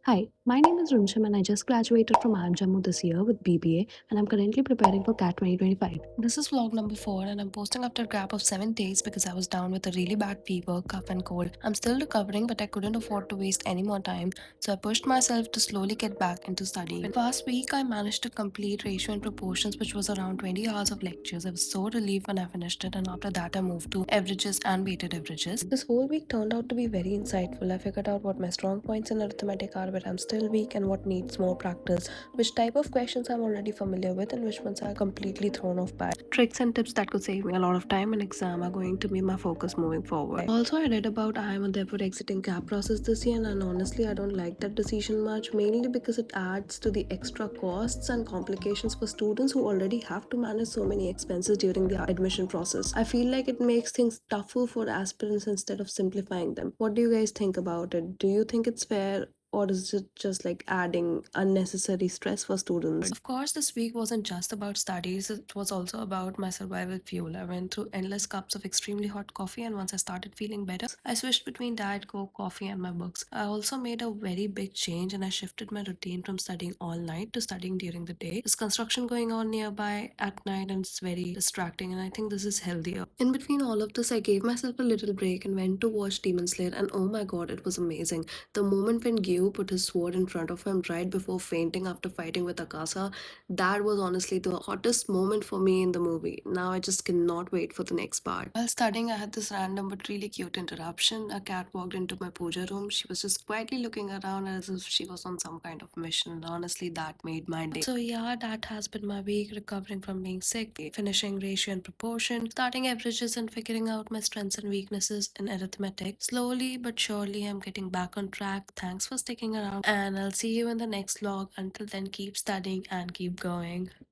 Hi, my name is Rumsham and I just graduated from IIM Jammu this year with BBA and I'm currently preparing for CAT 2025. This is vlog number 4, and I'm posting after a gap of 7 days because I was down with a really bad fever, cough, and cold. I'm still recovering, but I couldn't afford to waste any more time, so I pushed myself to slowly get back into studying. The past week, I managed to complete Ratio and Proportions, which was around 20 hours of lectures. I was so relieved when I finished it, and after that, I moved to averages and weighted averages. This whole week turned out to be very insightful. I figured out what my strong points in arithmetic are, where I'm still weak, and what needs more practice, which type of questions I'm already familiar with, and which ones are completely thrown off by. Tricks and tips that could save me a lot of time in exam are going to be my focus moving forward. Also, I read about IIM Udaipur exiting CAP process this year, and honestly, I don't like that decision much, mainly because it adds to the extra costs and complications for students who already have to manage so many expenses during the admission process. I feel like it makes things tougher for aspirants instead of simplifying them. What do you guys think about it? Do you think it's fair, or is it just like adding unnecessary stress for students? Of course, this week wasn't just about studies, it was also about my survival fuel. I went through endless cups of extremely hot coffee, and once I started feeling better, I switched between Diet Coke, coffee, and my books. I also made a very big change and I shifted my routine from studying all night to studying during the day. There's construction going on nearby at night and it's very distracting, and I think this is healthier. In between all of this, I gave myself a little break and went to watch Demon Slayer, and oh my god, it was amazing. The moment when Gyu put his sword in front of him right before fainting after fighting with Akasa, that was honestly the hottest moment for me in the movie. Now I just cannot wait for the next part. While studying, I had this random but really cute interruption. A cat walked into my puja room. She was just quietly looking around as if she was on some kind of mission. And honestly, that made my day. So yeah, that has been my week, recovering from being sick, finishing ratio and proportion, starting averages, and figuring out my strengths and weaknesses in arithmetic. Slowly but surely, I'm getting back on track. Thanks for sticking around, and I'll see you in the next vlog. Until then, keep studying and keep going.